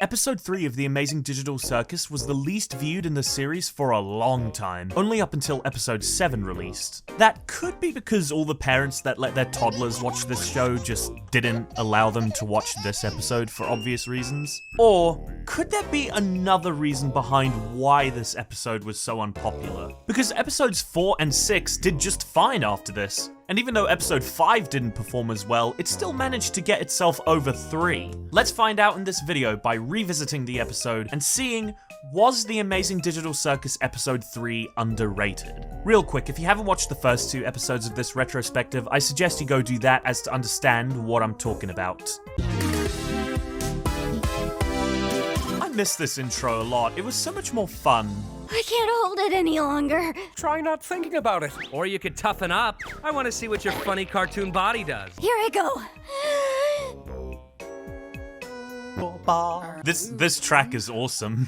Episode 3 of The Amazing Digital Circus was the least viewed in the series for a long time, only up until episode 7 released. That could be because all the parents that let their toddlers watch this show just didn't allow them to watch this episode for obvious reasons. Or could there be another reason behind why this episode was so unpopular? Because episodes 4 and 6 did just fine after this. And even though episode 5 didn't perform as well, it still managed to get itself over 3. Let's find out in this video by revisiting the episode and seeing, was The Amazing Digital Circus episode 3 underrated? Real quick, if you haven't watched the first 2 episodes of this retrospective, I suggest you go do that as to understand what I'm talking about. I miss this intro a lot, it was so much more fun. I can't hold it any longer. Try not thinking about it. Or you could toughen up. I want to see what your funny cartoon body does. Here I go. This track is awesome.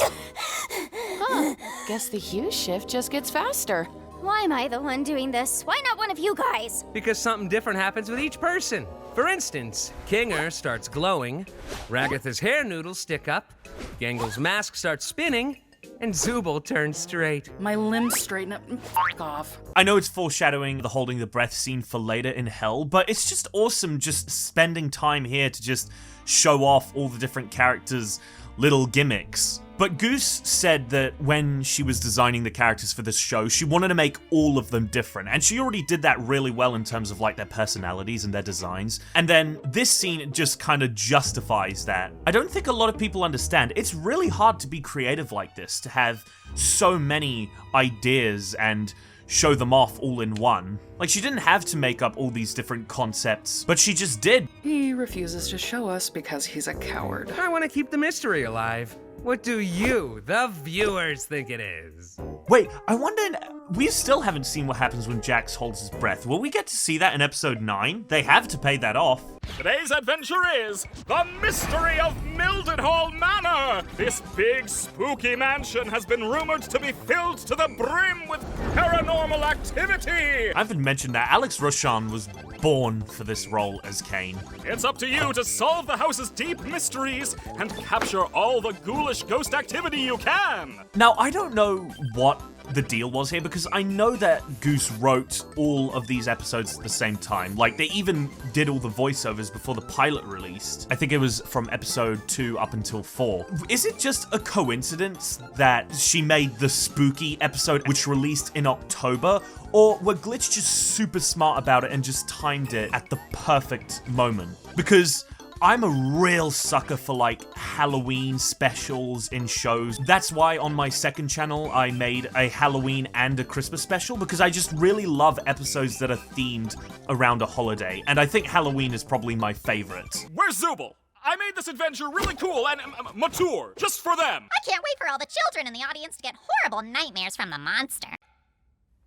Huh. Guess the hue shift just gets faster. Why am I the one doing this? Why not one of you guys? Because something different happens with each person. For instance, Kinger starts glowing, Ragatha's hair noodles stick up, Gangle's mask starts spinning, and Zooble turns straight. My limbs straighten up and f*** off. I know it's foreshadowing the holding the breath scene for later in Hell, but it's just awesome just spending time here to just show off all the different characters' little gimmicks. But Goose said that when she was designing the characters for this show, she wanted to make all of them different, and she already did that really well in terms of like their personalities and their designs. And then this scene just kind of justifies that. I don't think a lot of people understand. It's really hard to be creative like this, to have so many ideas and show them off all in one. Like, she didn't have to make up all these different concepts, but she just did. He refuses to show us because he's a coward. I want to keep the mystery alive. What do you, the viewers, think it is? Wait, I wonder, we still haven't seen what happens when Jax holds his breath. Will we get to see that in episode 9? They have to pay that off. Today's adventure is the mystery of Mildenhall Manor. This big, spooky mansion has been rumored to be filled to the brim with paranormal activity. I haven't mentioned that Alex Roshan was born for this role as Kane. It's up to you to solve the house's deep mysteries and capture all the ghoulish ghost activity you can. Now, I don't know what the deal was here, because I know that Goose wrote all of these episodes at the same time. Like, they even did all the voiceovers before the pilot released. I think it was from episode 2 up until 4. Is it just a coincidence that she made the spooky episode, which released in October? Or were Glitch just super smart about it and just timed it at the perfect moment? Because I'm a real sucker for like Halloween specials in shows. That's why on my second channel I made a Halloween and a Christmas special, because I just really love episodes that are themed around a holiday, and I think Halloween is probably my favorite. Where's Zooble? I made this adventure really cool and mature, just for them. I can't wait for all the children in the audience to get horrible nightmares from the monster.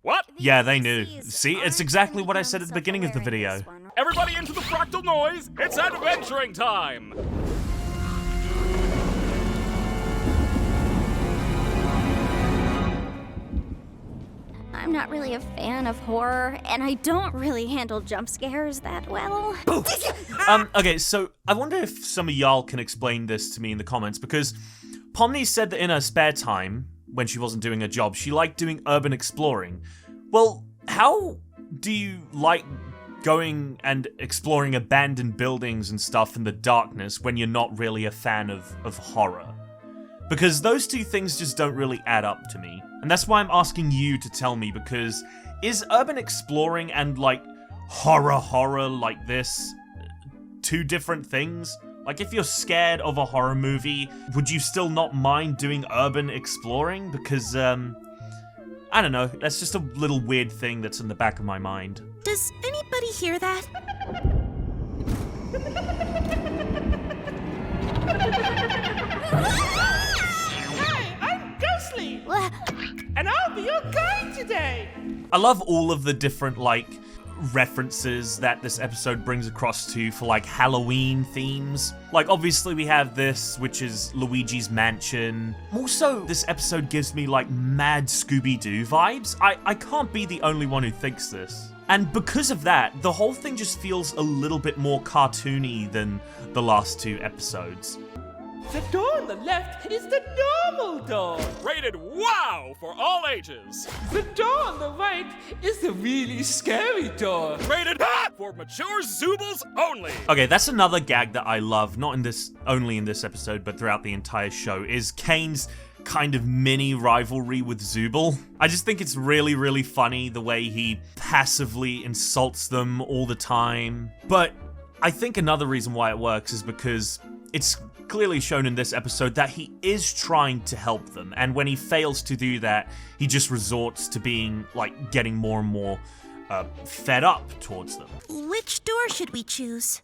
What? Yeah, they knew. See, it's exactly what I said at the beginning of the video. Everybody into the fractal noise, it's adventuring time! I'm not really a fan of horror, and I don't really handle jump scares that well. Okay, so I wonder if some of y'all can explain this to me in the comments, because Pomni said that in her spare time, when she wasn't doing a job, she liked doing urban exploring. Well, how do you like going and exploring abandoned buildings and stuff in the darkness when you're not really a fan of horror? Because those two things just don't really add up to me. And that's why I'm asking you to tell me, because is urban exploring and like horror like this two different things? Like, if you're scared of a horror movie, would you still not mind doing urban exploring? Because, I don't know, that's just a little weird thing that's in the back of my mind. Does anybody hear that? Hi, I'm Ghostly, and I'll be your guide today. I love all of the different, like, references that this episode brings across to for like Halloween themes. Like, obviously we have this, which is Luigi's Mansion. Also, this episode gives me like mad Scooby-Doo vibes. I can't be the only one who thinks this. And because of that, the whole thing just feels a little bit more cartoony than the last 2 episodes. The door on the left is the normal door. Rated wow for all ages. The door on the right is the really scary door. Rated for mature Zoobles only. Okay, that's another gag that I love, not in this, only in this episode, but throughout the entire show, is Kane's kind of mini rivalry with Zooble. I just think it's really, really funny the way he passively insults them all the time. But I think another reason why it works is because it's clearly shown in this episode that he is trying to help them, and when he fails to do that, he just resorts to being, like, getting more and more fed up towards them. Which door should we choose?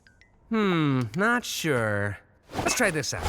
Not sure. Let's try this out.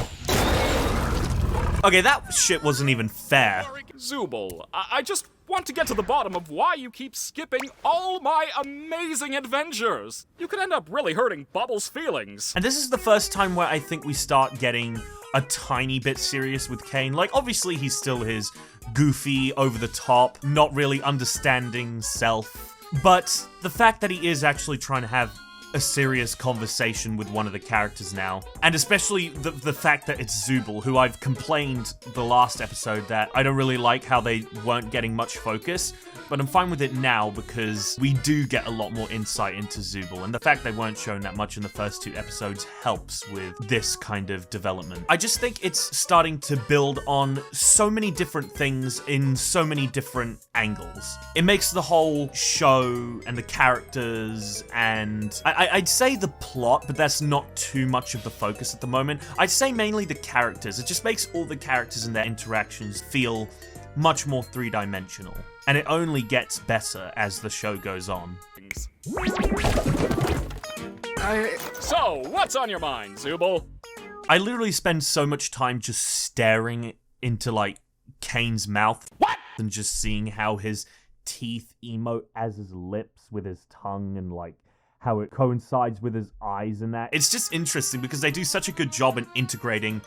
Okay, that shit wasn't even fair. Zooble, I just want to get to the bottom of why you keep skipping all my amazing adventures. You could end up really hurting Bubbles' feelings. And this is the first time where I think we start getting a tiny bit serious with Kane. Like, obviously he's still his goofy, over-the-top, not really understanding self. But the fact that he is actually trying to have a serious conversation with one of the characters now, and especially the fact that it's Zooble, who I've complained the last episode that I don't really like how they weren't getting much focus, but I'm fine with it now because we do get a lot more insight into Zooble, and the fact they weren't shown that much in the first 2 episodes helps with this kind of development. I just think it's starting to build on so many different things in so many different angles. It makes the whole show and the characters and I'd say the plot, but that's not too much of the focus at the moment. I'd say mainly the characters. It just makes all the characters and their interactions feel much more three-dimensional. And it only gets better as the show goes on. So, what's on your mind, Zooble? I literally spend so much time just staring into, like, Kane's mouth. What? And just seeing how his teeth emote as his lips with his tongue and, like, how it coincides with his eyes and that. It's just interesting because they do such a good job in integrating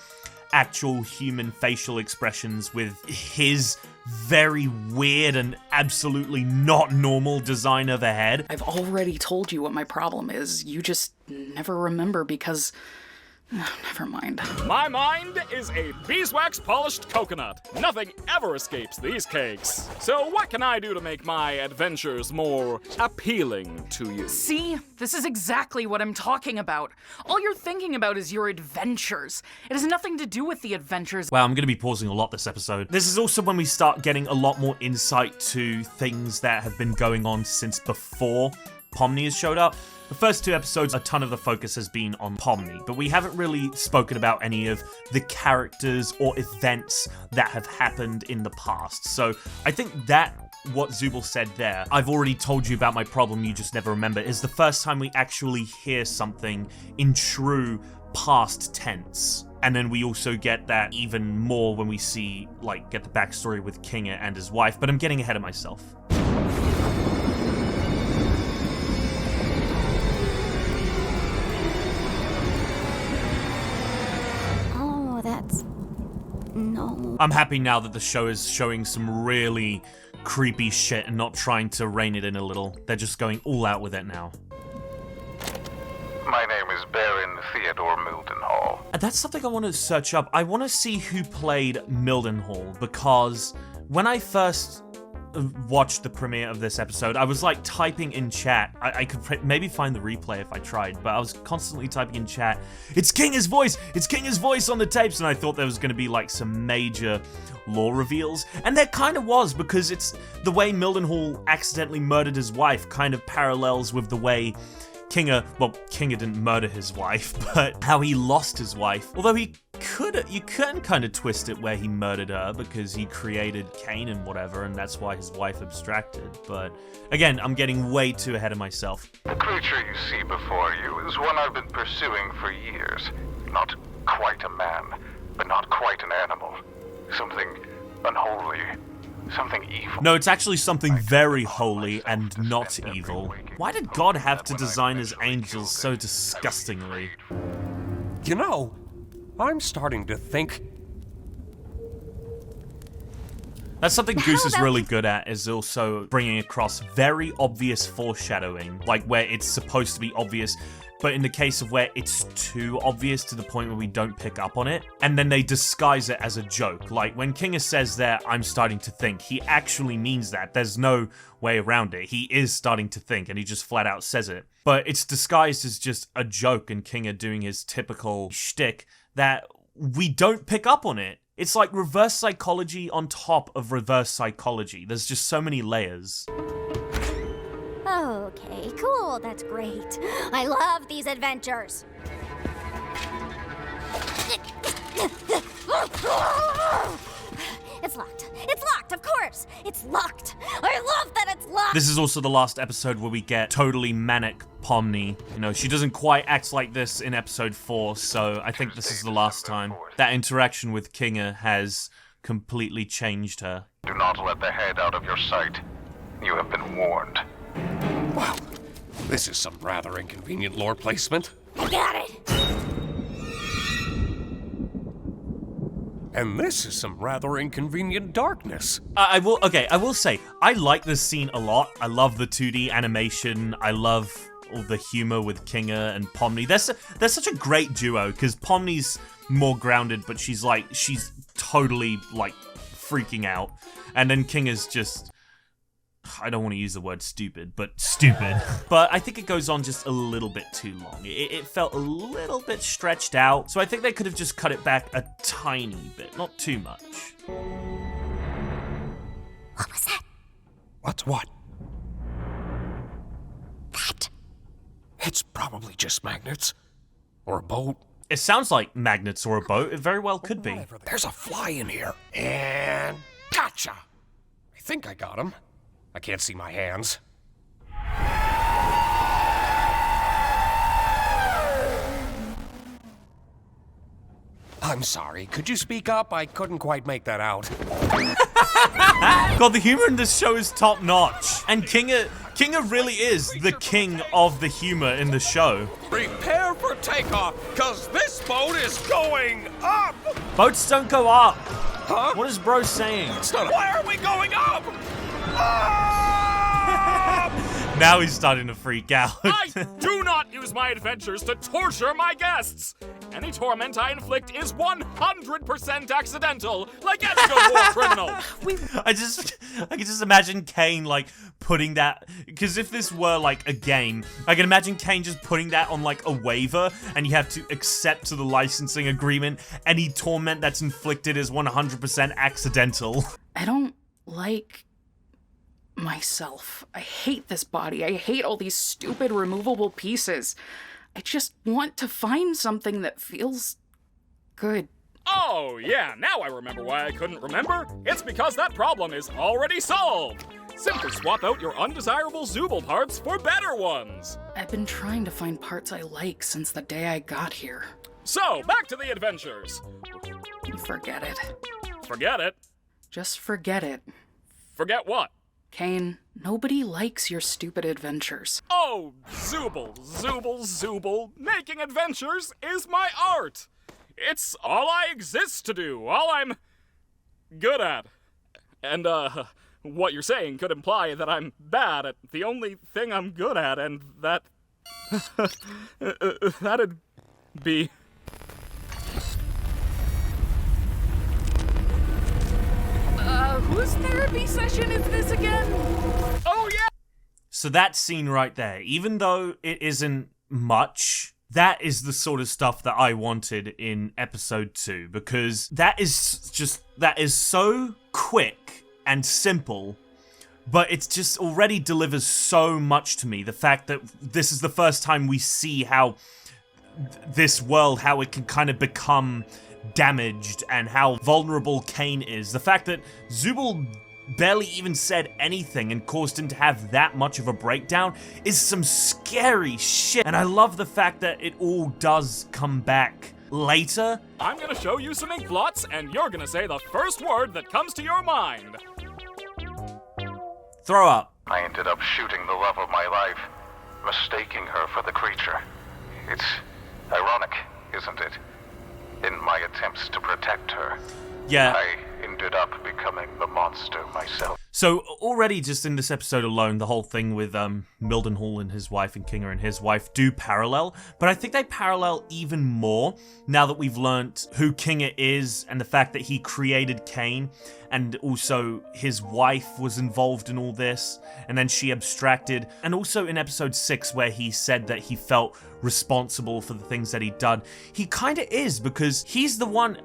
actual human facial expressions with his very weird and absolutely not normal design of a head. I've already told you what my problem is. You just never remember because... never mind. My mind is a beeswax polished coconut. Nothing ever escapes these cakes. So what can I do to make my adventures more appealing to you? See? This is exactly what I'm talking about. All you're thinking about is your adventures. It has nothing to do with the adventures. Wow, I'm going to be pausing a lot this episode. This is also when we start getting a lot more insight to things that have been going on since before Pomni has showed up. The first 2 episodes, a ton of the focus has been on Pomni, but we haven't really spoken about any of the characters or events that have happened in the past. So I think that what Zooble said there, I've already told you about my problem, you just never remember, is the first time we actually hear something in true past tense. And then we also get that even more when we see, like, get the backstory with Kinga and his wife, but I'm getting ahead of myself. No. I'm happy now that the show is showing some really creepy shit and not trying to rein it in a little. They're just going all out with it now. My name is Baron Theodore Mildenhall. And that's something I want to search up. I want to see who played Mildenhall, because when I first watched the premiere of this episode, I was like typing in chat. I could maybe find the replay if I tried, but I was constantly typing in chat, "It's Kinga's voice! It's Kinga's voice on the tapes!" And I thought there was going to be like some major lore reveals. And there kind of was, because it's the way Mildenhall accidentally murdered his wife kind of parallels with the way Kinga didn't murder his wife, but how he lost his wife. Although you can kind of twist it where he murdered her because he created Kane and whatever, and that's why his wife abstracted. But again, I'm getting way too ahead of myself. The creature you see before you is one I've been pursuing for years. Not quite a man, but not quite an animal. Something unholy. Something evil. No, it's actually something very holy and not evil. Why did God have to design his angels so disgustingly? You know, I'm starting to think... That's something Goose is really good at, is also bringing across very obvious foreshadowing, like where it's supposed to be obvious, but in the case of where it's too obvious to the point where we don't pick up on it, and then they disguise it as a joke. Like when Kinga says there, I'm starting to think, he actually means that. There's no way around it. He is starting to think, and he just flat out says it. But it's disguised as just a joke, and Kinga doing his typical shtick that we don't pick up on it. It's like reverse psychology on top of reverse psychology. There's just so many layers. Okay, cool, that's great. I love these adventures. It's locked. It's locked, of course. It's locked. I love that it's locked. This is also the last episode where we get totally manic Pomni. You know, she doesn't quite act like this in episode 4, so I think this is the last time. That interaction with Kinga has completely changed her. Do not let the head out of your sight. You have been warned. Wow, this is some rather inconvenient lore placement. I got it. And this is some rather inconvenient darkness. I will say, I like this scene a lot. I love the 2D animation. I love all the humor with Kinga and Pomni. They're such a great duo, because Pomni's more grounded, but she's totally, like, freaking out. And then Kinga's just... I don't want to use the word stupid, but stupid. But I think it goes on just a little bit too long. It felt a little bit stretched out, so I think they could have just cut it back a tiny bit, not too much. What was that? What's what? That. It's probably just magnets. Or a boat. It sounds like magnets or a boat. It very well could be. There's a fly in here. And gotcha! I think I got him. I can't see my hands. I'm sorry, could you speak up? I couldn't quite make that out. God, the humor in this show is top notch. And Kinga really is the king of the humor in the show. Prepare for takeoff, cause this boat is going up! Boats don't go up. Huh? What is bro saying? Why are we going up? Now he's starting to freak out. I do not use my adventures to torture my guests. Any torment I inflict is 100% accidental, like any good war criminal. I can just imagine Kane, like, putting that, because if this were, like, a game, I can imagine Kane just putting that on, like, a waiver, and you have to accept to the licensing agreement, any torment that's inflicted is 100% accidental. I don't like myself. I hate this body. I hate all these stupid removable pieces. I just want to find something that feels good. Oh, yeah, now I remember why I couldn't remember. It's because that problem is already solved. Simply swap out your undesirable Zooble parts for better ones. I've been trying to find parts I like since the day I got here. So, back to the adventures. Forget it. Forget it? Just forget it. Forget what? Kane, nobody likes your stupid adventures. Oh, Zooble, Zooble, Zooble. Making adventures is my art. It's all I exist to do, all I'm good at. And, what you're saying could imply that I'm bad at the only thing I'm good at, and that... that'd be... Whose therapy session is this again? Oh, yeah! So that scene right there, even though it isn't much, that is the sort of stuff that I wanted in episode 2, because that is so quick and simple, but it just already delivers so much to me. The fact that this is the first time we see how this world, how it can kind of become damaged and how vulnerable Kane is. The fact that Zooble barely even said anything and caused him to have that much of a breakdown is some scary shit. And I love the fact that it all does come back later. I'm gonna show you some ink blots, and you're gonna say the first word that comes to your mind. Throw up. I ended up shooting the love of my life, mistaking her for the creature. It's ironic, isn't it? In my attempts to protect her, Yeah. I ended up becoming the monster myself. So already just in this episode alone, the whole thing with Mildenhall and his wife and Kinger and his wife do parallel, but I think they parallel even more now that we've learnt who Kinger is and the fact that he created Cain, and also his wife was involved in all this, and then she abstracted, and also in episode 6 where he said that he felt responsible for the things that he'd done. He kind of is, because he's the one.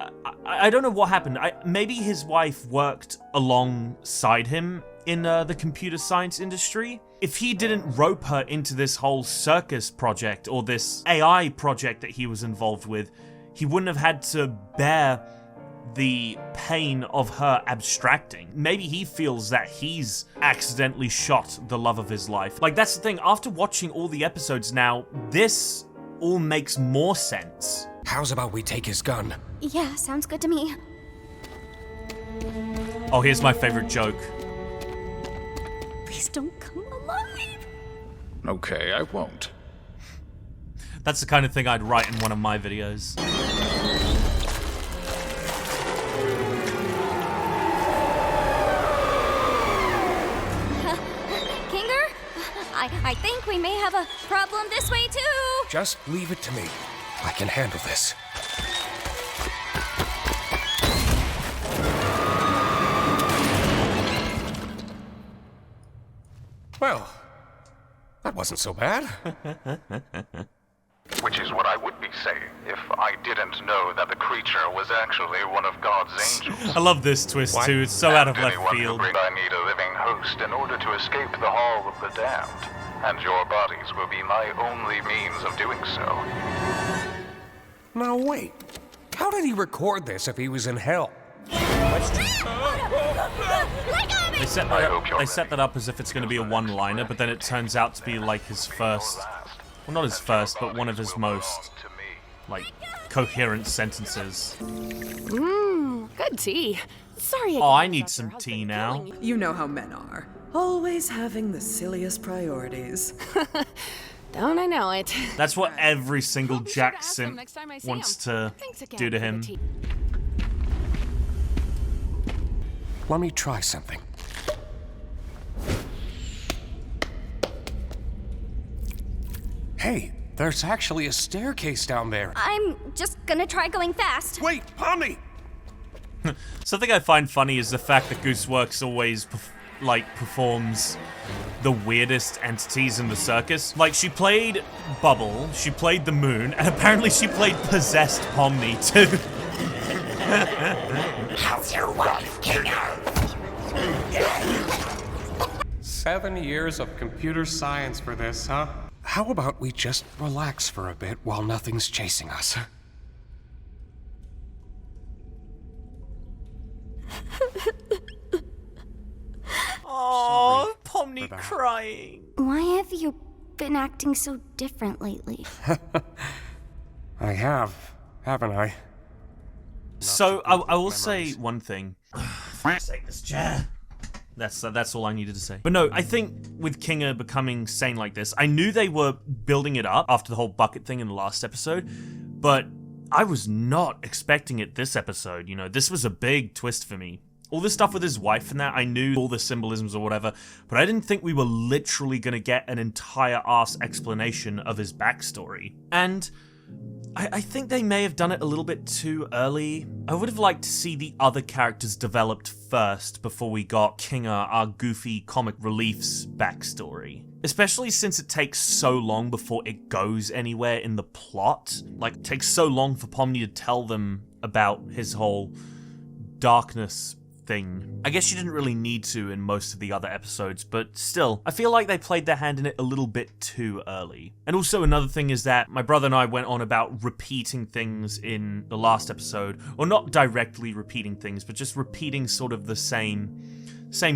I don't know what happened. Maybe his wife worked alongside him in the computer science industry. If he didn't rope her into this whole circus project or this AI project that he was involved with, he wouldn't have had to bear the pain of her abstracting. Maybe he feels that he's accidentally shot the love of his life. Like, that's the thing. After watching all the episodes now, this all makes more sense. How's about we take his gun? Yeah, sounds good to me. Oh, here's my favorite joke. Please don't come alive. Okay, I won't. That's the kind of thing I'd write in one of my videos. I think we may have a problem this way too. Just leave it to me. I can handle this. Well, that wasn't so bad. Which is what I would be saying if I didn't know that the creature was actually one of God's angels. I love this twist too. It's so out of left field. I need a living host in order to escape the Hall of the Damned, and your bodies will be my only means of doing so. Now wait, how did he record this if he was in hell? They set that up as if it's going to be a one-liner, but then it turns out to be like his first, well, not his first, but one of his most, like, coherent sentences. Good tea. Sorry. Oh, I need some tea now. You know how men are. Always having the silliest priorities. Don't I know it? That's what every single Jackson wants to do to him. Let me try something. Hey, there's actually a staircase down there. I'm just gonna try going fast. Wait, Pomni! Something I find funny is the fact that Gooseworks always performs the weirdest entities in the circus. Like, she played Bubble, she played the Moon, and apparently she played Possessed Pomni too. How's your wife, Kinger? 7 years of computer science for this, huh? How about we just relax for a bit while nothing's chasing us? Oh, Pomni crying. Why have you been acting so different lately? I have, haven't I? So, I will say one thing. Take this chair. That's all I needed to say. But no, I think with Kinger becoming sane like this, I knew they were building it up after the whole bucket thing in the last episode, but I was not expecting it this episode. You know, this was a big twist for me. All this stuff with his wife and that, I knew all the symbolisms or whatever, but I didn't think we were literally going to get an entire ass explanation of his backstory. And I think they may have done it a little bit too early. I would have liked to see the other characters developed first before we got Kinger, our goofy comic relief's backstory. Especially since it takes so long before it goes anywhere in the plot. Like, it takes so long for Pomni to tell them about his whole darkness thing. I guess she didn't really need to in most of the other episodes, but still, I feel like they played their hand in it a little bit too early. And also another thing is that my brother and I went on about repeating things in the last episode, or not directly repeating things, but just repeating sort of the same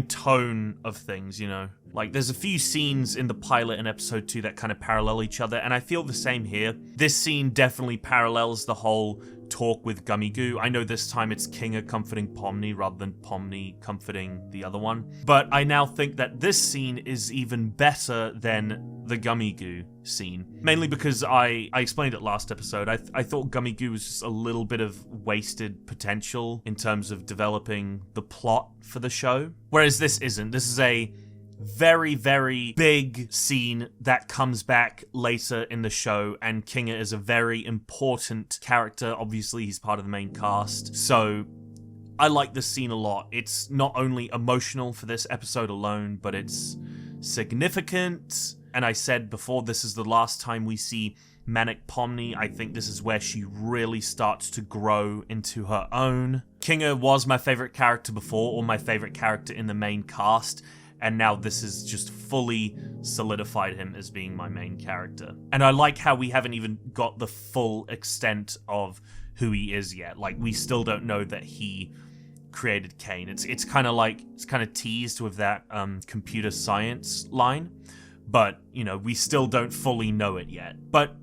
tone of things, you know? Like, there's a few scenes in the pilot and episode 2 that kind of parallel each other, and I feel the same here. This scene definitely parallels the whole talk with Gummy Goo. I know this time it's Kinger comforting Pomni rather than Pomni comforting the other one. But I now think that this scene is even better than the Gummy Goo scene. Mainly because I explained it last episode. I thought Gummy Goo was just a little bit of wasted potential in terms of developing the plot for the show. Whereas this isn't. This is a very, very big scene that comes back later in the show, and Kinger is a very important character. Obviously, he's part of the main cast, so I like this scene a lot. It's not only emotional for this episode alone, but it's significant. And I said before, this is the last time we see Manic Pomni. I think this is where she really starts to grow into her own. Kinger was my favorite character before, or my favorite character in the main cast, and now this has just fully solidified him as being my main character. And I like how we haven't even got the full extent of who he is yet. Like, we still don't know that he created Kane. It's kind of teased with that computer science line, but, you know, we still don't fully know it yet. But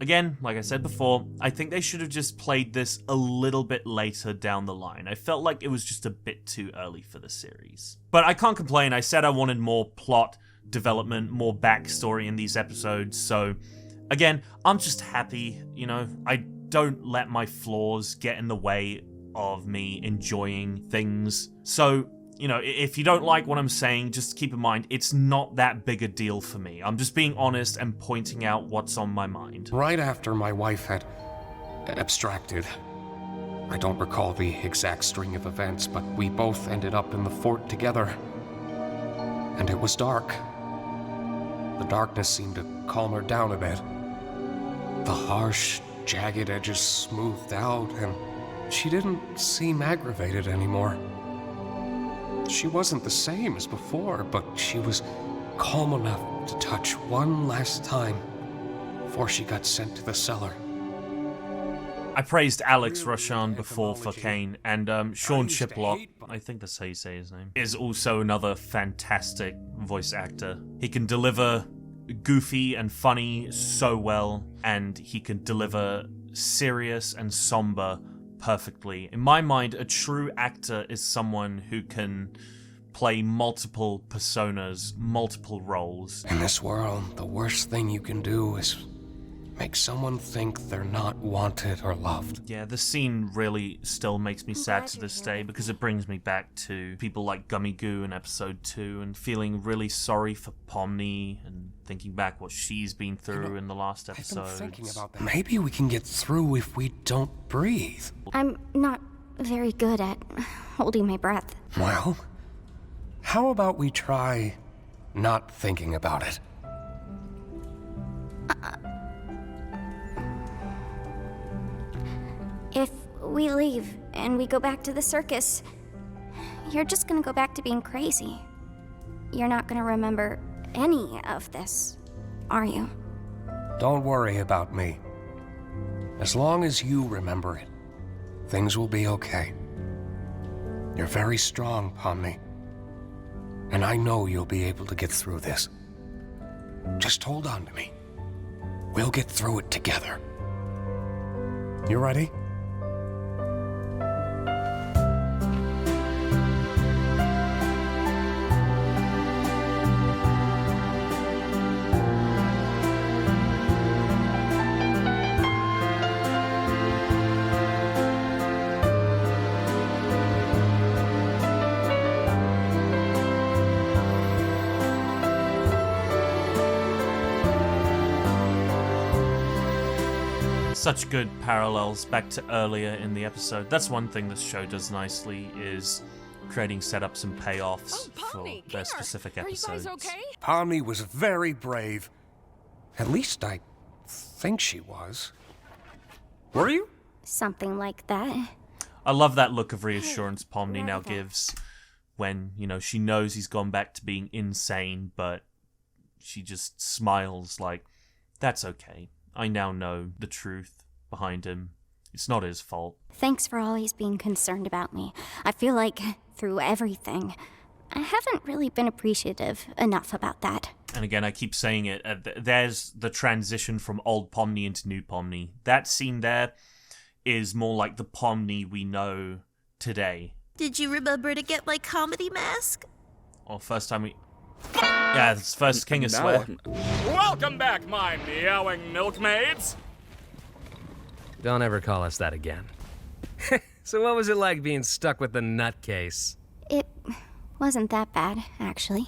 again, like I said before, I think they should have just played this a little bit later down the line. I felt like it was just a bit too early for the series. But I can't complain. I said I wanted more plot development, more backstory in these episodes. So again, I'm just happy, you know. I don't let my flaws get in the way of me enjoying things. So, you know, if you don't like what I'm saying, just keep in mind, it's not that big a deal for me. I'm just being honest and pointing out what's on my mind. Right after my wife had abstracted, I don't recall the exact string of events, but we both ended up in the fort together. And it was dark. The darkness seemed to calm her down a bit. The harsh, jagged edges smoothed out, and she didn't seem aggravated anymore. She wasn't the same as before, but she was calm enough to touch one last time before she got sent to the cellar. I praised Alex Roshan before for Kane, and Sean Chiplock, I think that's how you say his name, is also another fantastic voice actor. He can deliver goofy and funny so well, and he can deliver serious and somber perfectly. In my mind, a true actor is someone who can play multiple personas, multiple roles. In this world, the worst thing you can do is make someone think they're not wanted or loved. Yeah, this scene really still makes me sad to this day because it brings me back to people like Gummy Goo in episode 2 and feeling really sorry for Pomni and thinking back what she's been through in the last episode. I've been thinking about that. Maybe we can get through if we don't breathe. I'm not very good at holding my breath. Well, how about we try not thinking about it? If we leave and we go back to the circus, you're just gonna go back to being crazy. You're not gonna remember any of this, are you? Don't worry about me. As long as you remember it, things will be okay. You're very strong, Pomni. And I know you'll be able to get through this. Just hold on to me. We'll get through it together. You ready? Such good parallels back to earlier in the episode. That's one thing this show does nicely, is creating setups and payoffs for their specific episodes. Are you guys okay? Pomni was very brave. At least I think she was. Were you? Something like that. I love that look of reassurance Pomni now gives when, you know, she knows he's gone back to being insane, but she just smiles like, that's okay. I now know the truth behind him. It's not his fault. Thanks for always being concerned about me. I feel like, through everything, I haven't really been appreciative enough about that. And again, I keep saying it, there's the transition from old Pomni into new Pomni. That scene there is more like the Pomni we know today. Did you remember to get my comedy mask? Or first time we... Yeah, it's first King of Swear. Welcome back, my meowing milkmaids. Don't ever call us that again. So what was it like being stuck with the nutcase? It wasn't that bad, actually.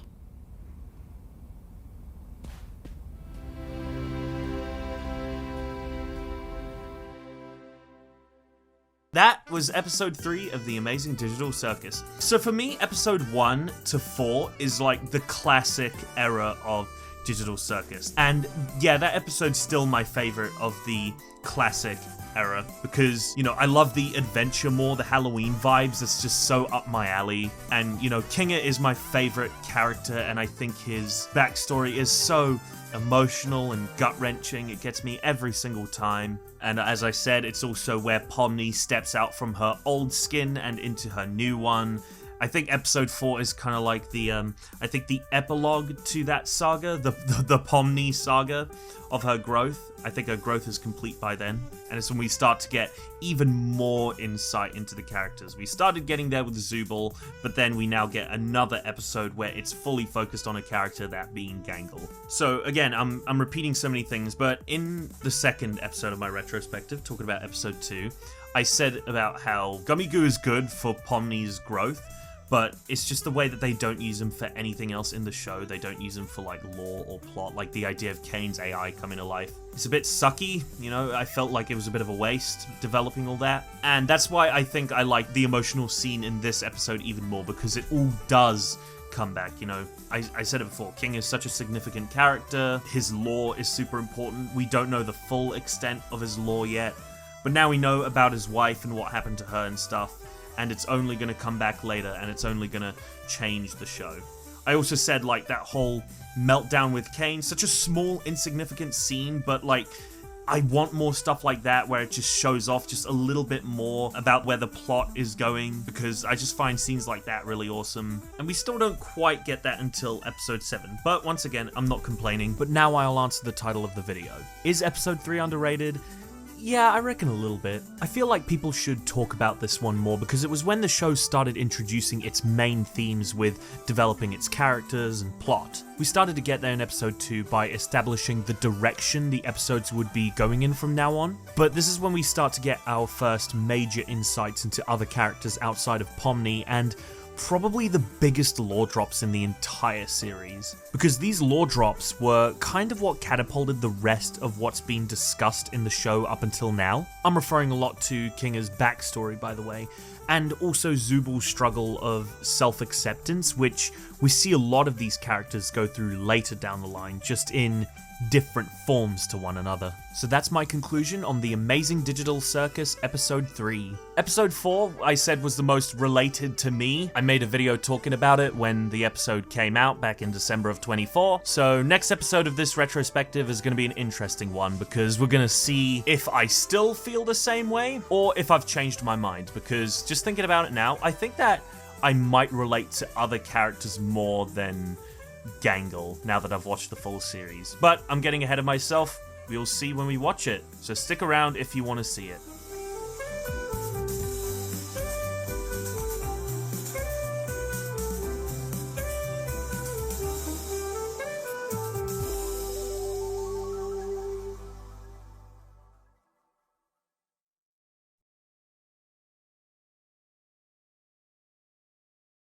That was episode 3 of the Amazing Digital Circus. So for me, episode 1 to 4 is like the classic era of Digital Circus. And yeah, that episode's still my favorite of the classic era because, you know, I love the adventure more, the Halloween vibes. It's just so up my alley. And, you know, Kinga is my favorite character, and I think his backstory is so emotional and gut-wrenching. It gets me every single time. And as I said, it's also where Pomni steps out from her old skin and into her new one. I think episode 4 is kind of like the, I think the epilogue to that saga, the Pomni saga of her growth. I think her growth is complete by then. And it's when we start to get even more insight into the characters. We started getting there with Zubul, but then we now get another episode where it's fully focused on a character, that being Gangle. So again, I'm repeating so many things, but in the second episode of my retrospective, talking about episode 2, I said about how Gummy Goo is good for Pomni's growth, but it's just the way that they don't use him for anything else in the show. They don't use him for like lore or plot, like the idea of Kane's AI coming to life. It's a bit sucky, you know, I felt like it was a bit of a waste developing all that. And that's why I think I like the emotional scene in this episode even more, because it all does come back, you know. I said it before, King is such a significant character. His lore is super important. We don't know the full extent of his lore yet, but now we know about his wife and what happened to her and stuff. And it's only going to come back later, and it's only going to change the show. I also said, like, that whole meltdown with Kane, such a small, insignificant scene, but, like, I want more stuff like that where it just shows off just a little bit more about where the plot is going, because I just find scenes like that really awesome. And we still don't quite get that until episode 7. But once again, I'm not complaining, but now I'll answer the title of the video. Is episode 3 underrated? Yeah, I reckon a little bit. I feel like people should talk about this one more because it was when the show started introducing its main themes with developing its characters and plot. We started to get there in episode 2 by establishing the direction the episodes would be going in from now on. But this is when we start to get our first major insights into other characters outside of Pomni, and probably the biggest lore drops in the entire series, because these lore drops were kind of what catapulted the rest of what's been discussed in the show up until now. I'm referring a lot to Kinga's backstory, by the way, and also Zubul's struggle of self-acceptance, which we see a lot of these characters go through later down the line, just in different forms to one another. So that's my conclusion on the Amazing Digital Circus episode 3. Episode 4, I said, was the most related to me. I made a video talking about it when the episode came out back in December of 24. So next episode of this retrospective is going to be an interesting one, because we're going to see if I still feel the same way or if I've changed my mind, because just thinking about it now, I think that I might relate to other characters more than Gangle now that I've watched the full series. But I'm getting ahead of myself. We'll see when we watch it, so stick around if you want to see it.